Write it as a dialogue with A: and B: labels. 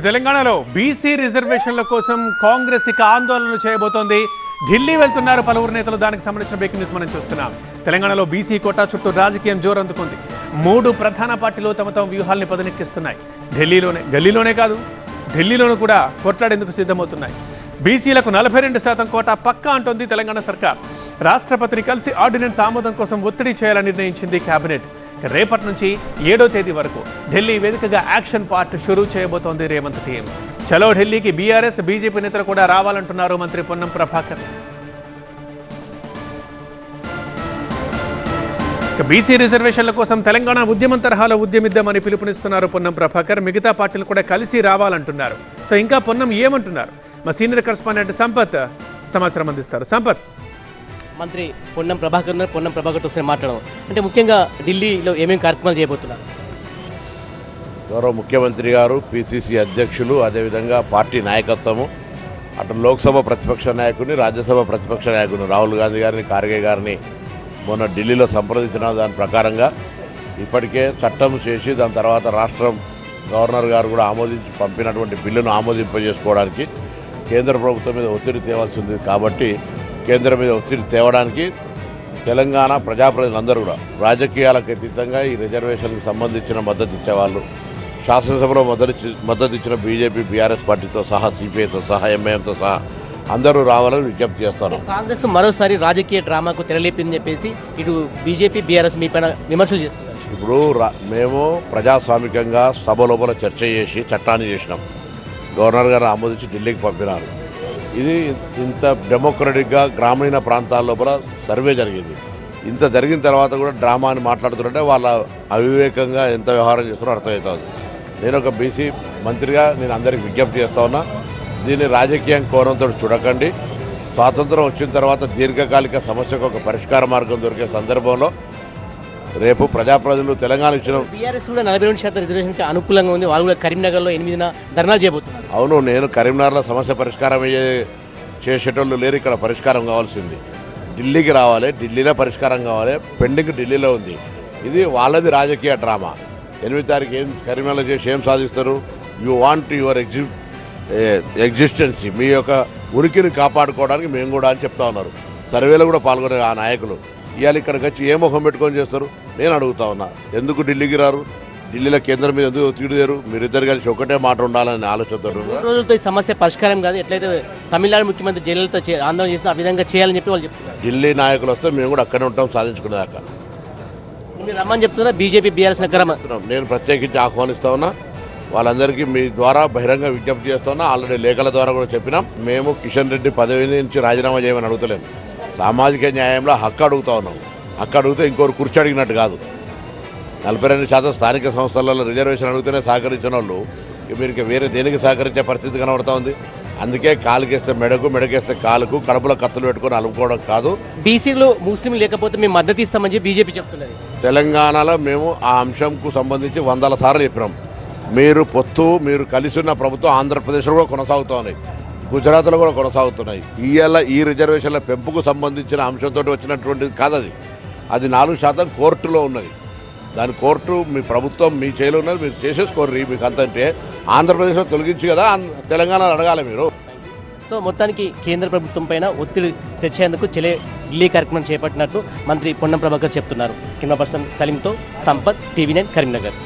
A: తెలంగాణలో బీసీ రిజర్వేషన్ల కోసం కాంగ్రెస్ ఇక ఆందోళనలు చేయబోతోంది. ఢిల్లీ వెళ్తున్నారు పలువురు నేతలు. దానికి సంబంధించిన బ్రేకింగ్ న్యూస్ మనం చూస్తున్నాం. తెలంగాణలో బీసీ కోటా చుట్టూ రాజకీయం జోరందుకుంది. 3 ప్రధాన పార్టీలు తమ వ్యూహాల్ని పదనెక్కిస్తున్నాయి. గల్లీలోనే కాదు, ఢిల్లీలోనూ కూడా కొట్లాడేందుకు సిద్ధమవుతున్నాయి. బీసీలకు 42% కోటా పక్కా అంటోంది తెలంగాణ సర్కార్. రాష్ట్రపతిని కలిసి ఆర్డినెన్స్ ఆమోదం కోసం ఒత్తిడి చేయాలని నిర్ణయించింది కేబినెట్. రేపటి నుంచి 7వ తేదీ వరకు ఢిల్లీ వేదికగా యాక్షన్ పార్ట్ షురూ చేయబోతోంది రేవంత్ టీం. చలో ఢిల్లీకి బీఆర్ఎస్ బీజేపీ నేతలు కూడా రావాలంటున్నారు మంత్రి పొన్నం ప్రభాకర్. బీసీ రిజర్వేషన్ల కోసం తెలంగాణ ఉద్యమం తరహాలో ఉద్యమిద్దామని పిలుపునిస్తున్నారు పొన్నం ప్రభాకర్. మిగతా పార్టీలు కూడా కలిసి రావాలంటున్నారు. సో ఇంకా పొన్నం ఏమంటున్నారు? మా సీనియర్ కరెస్పాండెంట్ సంపత్ సమాచారం అందిస్తారు. సంపత్,
B: మంత్రి పొన్నం ప్రభాకర్తో ఒకసారి మాట్లాడడం అంటే ముఖ్యంగా ఢిల్లీలో ఏమేమి కార్యక్రమాలు చేయబోతున్నారు?
C: గౌరవ ముఖ్యమంత్రి గారు, పిసిసి అధ్యక్షులు, అదేవిధంగా పార్టీ నాయకత్వము, అటు లోక్సభ ప్రతిపక్ష నాయకుడిని, రాజ్యసభ ప్రతిపక్ష నాయకుడిని రాహుల్ గాంధీ గారిని, ఖార్గే గారిని మొన్న ఢిల్లీలో సంప్రదించిన దాని ప్రకారంగా ఇప్పటికే చట్టం చేసి దాని తర్వాత రాష్ట్రం గవర్నర్ గారు కూడా ఆమోదించి పంపినటువంటి బిల్లును ఆమోదింపజేసుకోవడానికి కేంద్ర ప్రభుత్వం మీద ఒత్తిడి తేవాల్సి ఉంది. కాబట్టి కేంద్రం మీద ఒత్తిడి తేవడానికి తెలంగాణ ప్రజాప్రతినిధులందరూ కూడా రాజకీయాలకు అతీతంగా ఈ రిజర్వేషన్కి సంబంధించిన మద్దతు ఇచ్చేవాళ్ళు, శాసనసభలో మద్దతు ఇచ్చిన బీజేపీ, బీఆర్ఎస్ పార్టీతో సహా, సిపిఐతో సహా, ఎంఐఎంతో సహా అందరూ రావాలని విజ్ఞప్తి చేస్తారు.
B: కాంగ్రెస్ మరోసారి రాజకీయ డ్రామాకు తెరలేపిందని చెప్పేసి ఇటు బీజేపీ, బీఆర్ఎస్ మీ పైన విమర్శలు చేస్తున్నారు.
C: ఇప్పుడు మేము ప్రజాస్వామికంగా సభ లోపల చర్చ చేసి చట్టాన్ని చేసినాం. గవర్నర్ గారు ఆమోదించి ఢిల్లీకి పంపినారు. ఇది ఇంత డెమోక్రటిక్గా గ్రామీణ ప్రాంతాల లోపల సర్వే జరిగింది. ఇంత జరిగిన తర్వాత కూడా డ్రామా అని మాట్లాడుతుంటే వాళ్ళ అవివేకంగా ఎంత వ్యవహారం చేస్తారో అర్థమవుతుంది. నేను ఒక బీసీ మంత్రిగా నేను అందరికీ విజ్ఞప్తి చేస్తా ఉన్నా, దీన్ని రాజకీయం కోణంతో చూడకండి. స్వాతంత్రం వచ్చిన తర్వాత దీర్ఘకాలిక సమస్యకు ఒక పరిష్కార మార్గం దొరికే సందర్భంలో రేపు ప్రజాప్రతినిధులు తెలంగాణ ఇచ్చిన
B: బీఆర్ఎస్ కూడా 42% రిజర్వేషన్కి అనుకూలంగా ఉంది. వాళ్ళు కూడా కరీంనగర్లో 8న ధర్నాలు చేయబోతున్నారు.
C: అవును, నేను కరీంనగర్లో సమస్య పరిష్కారం చేసేటోళ్ళు లేరు. ఇక్కడ పరిష్కారం కావాల్సింది ఢిల్లీకి రావాలి, ఢిల్లీలో పరిష్కారం కావాలి. పెండింగ్ ఢిల్లీలో ఉంది. ఇది వాళ్ళది రాజకీయ డ్రామా. 8వ తారీఖు ఏం కరీంనగర్లో చేసి ఏం సాధిస్తారు? యూ వాంట్ యువర్ ఎగ్జిస్టెన్సీ, మీ యొక్క ఉనికిని కాపాడుకోవడానికి మేము కూడా అని చెప్తా ఉన్నారు. సర్వేలో కూడా పాల్గొనే ఆ నాయకులు ఇవాళ ఇక్కడికి వచ్చి ఏ ముఖం పెట్టుకొని చేస్తారు? నేను అడుగుతా ఉన్నా, ఎందుకు ఢిల్లీకి రారు? ఢిల్లీలో కేంద్రం మీద ఎందుకు ఒత్తిడి లేరు? మీరిద్దరు కలిసి ఒకటే మాట ఉండాలని ఆలోచనతో.
B: 3 రోజులతో ఈ సమస్య పరిష్కారం కాదు. ఎట్లయితే తమిళనాడు ముఖ్యమంత్రి జయలలిత ఆందోళన చేసిన ఆ విధంగా చేయాలని చెప్పి వాళ్ళు చెప్తున్నారు.
C: ఢిల్లీ నాయకులు వస్తే మేము కూడా అక్కడే ఉంటాం సాధించుకునేదాకా.
B: మీరు రమ్మని చెప్తున్నా బీజేపీ, బీఆర్ఎస్
C: నేను ప్రత్యేకించి ఆహ్వానిస్తా ఉన్నా. వాళ్ళందరికీ మీ ద్వారా బహిరంగ విజ్ఞప్తి చేస్తున్నా. ఆల్రెడీ లేఖల ద్వారా కూడా చెప్పినాం. మేము కిషన్ రెడ్డి పదవి నుంచి రాజీనామా చేయమని అడుగుతలేము. సామాజిక న్యాయంలో హక్కు అడుగుతా ఉన్నాం. హక్కు అడిగితే ఇంకోరు కుర్చీ అడిగినట్టు కాదు. 42% స్థానిక సంస్థలలో రిజర్వేషన్ అడిగితేనే సహకరించిన వాళ్ళు మీరు వేరే దేనికి సహకరించే పరిస్థితి కనబడుతూ ఉంది. అందుకే కాలుకేస్తే మెడకు, మెడకేస్తే కాలుకు, కడుపులో కత్తులు పెట్టుకొని అలుపుకోవడం కాదు.
B: బీసీలో ముస్లిం లేకపోతే మేము మద్దతు ఇస్తామని చెప్పి బీజేపీ చెప్తున్నది.
C: తెలంగాణలో మేము ఆ అంశంకు సంబంధించి 100 సార్లు చెప్పినాం. మీరు కలిసి ఉన్న ప్రభుత్వం ఆంధ్రప్రదేశ్లో కూడా కొనసాగుతూ ఉన్నాయి, గుజరాత్లో కూడా కొనసాగుతున్నాయి. ఈ రిజర్వేషన్ల పెంపుకు సంబంధించిన అంశంతో వచ్చినటువంటిది కాదు. అది 4% కోర్టులో ఉన్నది. దాని కోర్టు మీ ప్రభుత్వం మీ చేతిలో ఉన్నది. మీరు చేసేసుకోర్రి. మీకు అంతంటే ఆంధ్రప్రదేశ్లో తొలగించి కదా తెలంగాణలో అడగాలి మీరు.
B: సో మొత్తానికి కేంద్ర ప్రభుత్వం పైన ఒత్తిడి తెచ్చేందుకు ఢిల్లీ కార్యక్రమం చేపట్టినట్టు మంత్రి పొన్నం ప్రభాకర్ చెప్తున్నారు. కెమెరా పర్సన్ సలీంతో సంపత్, TV9 కరీంనగర్.